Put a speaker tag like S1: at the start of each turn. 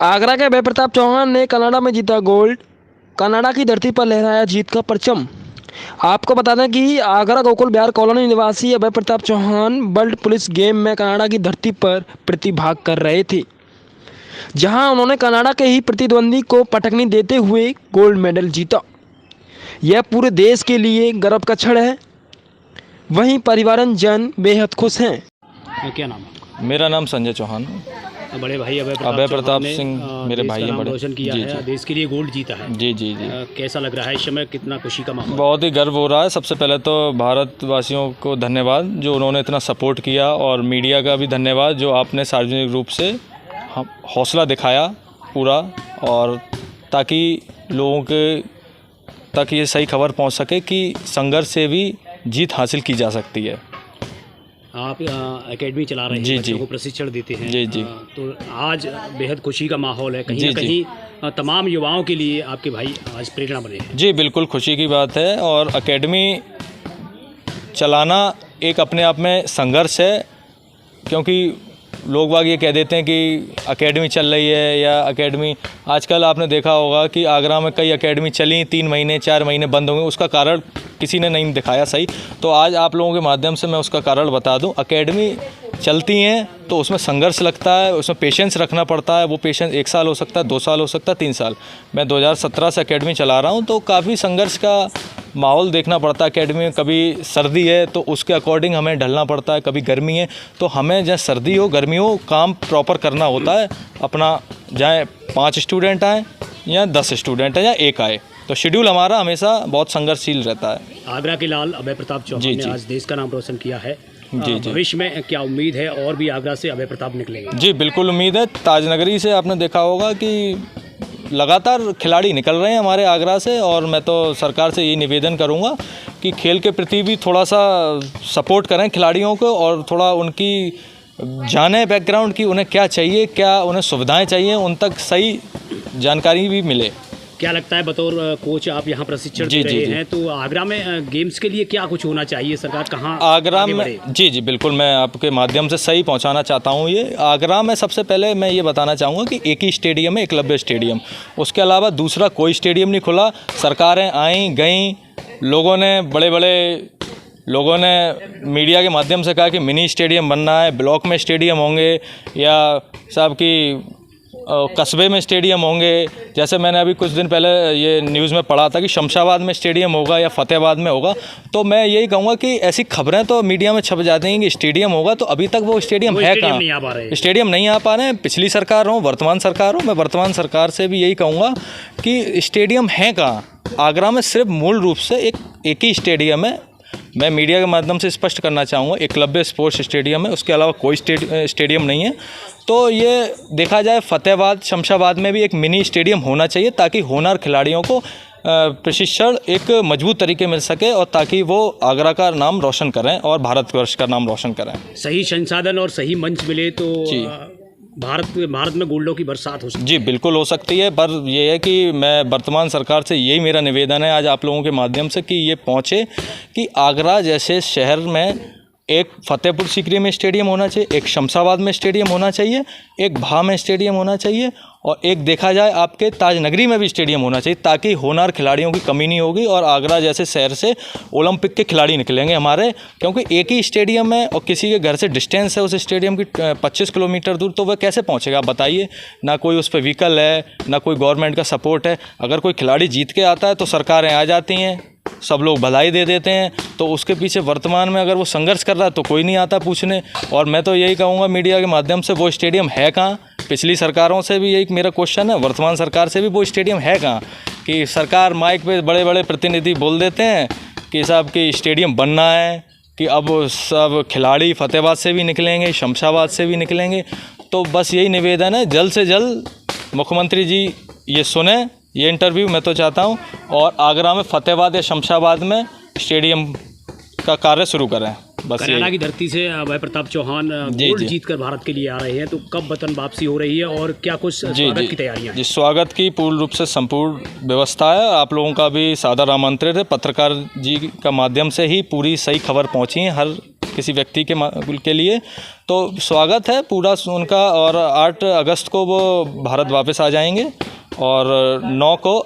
S1: आगरा के अभय प्रताप चौहान ने कनाडा में जीता गोल्ड। कनाडा की धरती पर लहराया जीत का परचम। आपको बता दें कि आगरा गोकुल बिहार कॉलोनी निवासी Abhay Pratap Chauhan world police game में कनाडा की धरती पर प्रतिभाग कर रहे थे, जहां उन्होंने कनाडा के ही प्रतिद्वंदी को पटकनी देते हुए गोल्ड मेडल जीता। यह पूरे देश के लिए गर्व का क्षण है। वहीं परिवारजन बेहद खुश हैं।
S2: क्या नाम है?
S3: मेरा नाम संजय चौहान है।
S2: बड़े भाई अभय
S3: प्रताप
S2: चौहान ने
S3: सिंह मेरे
S2: देश
S3: भाई
S2: का
S3: हैं
S2: नाम
S3: बड़े।
S2: रोशन किया
S3: जी,
S2: है,
S3: जी।
S2: देश के लिए गोल्ड जीता है।
S3: जी जी जी
S2: कैसा लग रहा है इस समय, कितना खुशी का माहौल?
S3: बहुत ही गर्व हो रहा है। सबसे पहले तो भारतवासियों को धन्यवाद जो उन्होंने इतना सपोर्ट किया, और मीडिया का भी धन्यवाद जो आपने सार्वजनिक रूप से हौसला दिखाया पूरा, और ताकि लोगों के तक ये सही खबर पहुंच सके कि संघर्ष से भी जीत हासिल की जा सकती है।
S2: आप एकेडमी चला रहे हैं,
S3: जी,
S2: बच्चों
S3: जी।
S2: को प्रशिक्षण देते हैं।
S3: जी, जी।
S2: तो आज बेहद खुशी का माहौल है, कहीं
S3: जी,
S2: ना
S3: जी।
S2: कहीं तमाम युवाओं के लिए आपके भाई आज प्रेरणा बने हैं।
S3: जी बिल्कुल खुशी की बात है, और एकेडमी चलाना एक अपने आप में संघर्ष है, क्योंकि लोग बाग ये कह देते हैं कि एकेडमी चल रही है या एकेडमी, आजकल आपने देखा होगा कि आगरा में कई एकेडमी चली 3 महीने 4 महीने बंद हो गई, उसका कारण किसी ने नहीं दिखाया सही। तो आज आप लोगों के माध्यम से मैं उसका कारण बता दूं। एकेडमी चलती हैं तो उसमें संघर्ष लगता है, उसमें पेशेंस रखना पड़ता है। वो पेशेंस 1 साल हो सकता है, 2 साल हो सकता है, 3 साल। मैं 2017 से एकेडमी चला रहा हूं, तो काफ़ी संघर्ष का माहौल देखना पड़ता है। एकेडमी में कभी सर्दी है तो उसके अकॉर्डिंग हमें ढलना पड़ता है, कभी गर्मी है तो हमें जहाँ सर्दी हो गर्मी हो काम प्रॉपर करना होता है अपना, चाहे 5 स्टूडेंट आए या 10 स्टूडेंट आए या 1 आए, तो शेड्यूल हमारा हमेशा बहुत संघर्षशील रहता है।
S2: आगरा के लाल अभय प्रताप चौहान
S3: जी,
S2: ने
S3: जी।
S2: आज देश का नाम रोशन किया है।
S3: जी, जी।
S2: भविष्य में क्या उम्मीद है, और भी आगरा से अभय प्रताप निकलेंगे?
S3: जी बिल्कुल उम्मीद है। ताजनगरी से आपने देखा होगा कि लगातार खिलाड़ी निकल रहे हैं हमारे आगरा से, और मैं तो सरकार से यही निवेदन करूंगा कि खेल के प्रति भी थोड़ा सा सपोर्ट करें खिलाड़ियों को, और थोड़ा उनकी जाने बैकग्राउंड की उन्हें क्या चाहिए, क्या उन्हें सुविधाएं चाहिए, उन तक सही जानकारी भी मिले।
S2: क्या लगता है बतौर कोच आप यहाँ प्रशिक्षण
S3: जी,
S2: दे
S3: जी,
S2: रहे
S3: जी।
S2: हैं, तो आगरा में गेम्स के लिए क्या कुछ होना चाहिए? सरकार कहाँ
S3: आगरा
S2: आगे
S3: में
S2: बढ़े?
S3: जी जी बिल्कुल, मैं आपके माध्यम से सही पहुंचाना चाहता हूं। ये आगरा में सबसे पहले मैं ये बताना चाहूँगा कि एक ही स्टेडियम है, एकलव्य स्टेडियम। उसके अलावा दूसरा कोई स्टेडियम नहीं खुला। सरकारें आई गईं, लोगों ने मीडिया के माध्यम से कहा कि मिनी स्टेडियम बनना है, ब्लॉक में स्टेडियम होंगे, या साहब की कस्बे में स्टेडियम होंगे। जैसे मैंने अभी कुछ दिन पहले ये न्यूज़ में पढ़ा था कि शमशाबाद में स्टेडियम होगा या फतेहाबाद में होगा। तो मैं यही कहूँगा कि ऐसी खबरें तो मीडिया में छप जाती हैं कि स्टेडियम होगा, तो अभी तक वो स्टेडियम है कहाँ? स्टेडियम नहीं आ पा रहे हैं। पिछली सरकार हो, वर्तमान सरकार हो, मैं वर्तमान सरकार से भी यही कहूँगा कि स्टेडियम है कहाँ। आगरा में सिर्फ मूल रूप से एक ही स्टेडियम है। मैं मीडिया के माध्यम से स्पष्ट करना चाहूँगा, एकलव्य स्पोर्ट्स स्टेडियम है, उसके अलावा कोई स्टेडियम नहीं है। तो ये देखा जाए फतेहाबाद शमशाबाद में भी एक मिनी स्टेडियम होना चाहिए, ताकि होनहार खिलाड़ियों को प्रशिक्षण एक मजबूत तरीके मिल सके, और ताकि वो आगरा का नाम रोशन करें और भारतवर्ष का नाम रोशन करें।
S2: सही संसाधन और सही मंच मिले तो
S3: जी।
S2: भारत में गोल्डों की बरसात हो सकती
S3: जी बिल्कुल हो सकती है, पर ये है कि मैं वर्तमान सरकार से यही मेरा निवेदन है आज आप लोगों के माध्यम से कि ये पहुँचे कि आगरा जैसे शहर में एक फतेहपुर सीकरी में स्टेडियम होना चाहिए, एक शमशाबाद में स्टेडियम होना चाहिए, एक भा में स्टेडियम होना चाहिए, और एक देखा जाए आपके ताजनगरी में भी स्टेडियम होना चाहिए, ताकि होनहार खिलाड़ियों की कमी नहीं होगी, और आगरा जैसे शहर से ओलंपिक के खिलाड़ी निकलेंगे हमारे। क्योंकि एक ही स्टेडियम है और किसी के घर से डिस्टेंस है उस स्टेडियम की 25 किलोमीटर दूर, तो वह कैसे पहुँचेगा आप बताइए। ना कोई उस पर व्हीकल है, ना कोई गवर्नमेंट का सपोर्ट है। अगर कोई खिलाड़ी जीत के आता है तो सरकारें आ जाती हैं, सब लोग बधाई दे देते हैं, तो उसके पीछे वर्तमान में अगर वो संघर्ष कर रहा है तो कोई नहीं आता पूछने। और मैं तो यही कहूँगा मीडिया के माध्यम से, वो स्टेडियम है कहाँ? पिछली सरकारों से भी यही मेरा क्वेश्चन है, वर्तमान सरकार से भी, वो स्टेडियम है कहाँ? कि सरकार माइक पे बड़े बड़े प्रतिनिधि बोल देते हैं कि साहब कि स्टेडियम बनना है, कि अब सब खिलाड़ी फतेहाबाद से भी निकलेंगे, शमशाबाद से भी निकलेंगे। तो बस यही निवेदन है, जल्द से जल्द मुख्यमंत्री जी ये सुने ये इंटरव्यू मैं तो चाहता हूँ, और आगरा में फतेहाबाद या शमशाबाद में स्टेडियम का कार्य शुरू करें। बस
S2: कनाडा की धरती से अभय प्रताप चौहान गोल्ड जीतकर भारत के लिए आ रहे हैं, तो कब वतन वापसी हो रही है और क्या कुछ स्वागत की तैयारियां?
S3: जी स्वागत की पूर्ण रूप से संपूर्ण व्यवस्था है। आप लोगों का भी सादर आमंत्रित है। पत्रकार जी का माध्यम से ही पूरी सही खबर पहुँची है हर किसी व्यक्ति के लिए, तो स्वागत है पूरा उनका। और 8 अगस्त को वो भारत वापस आ जाएंगे और 9 को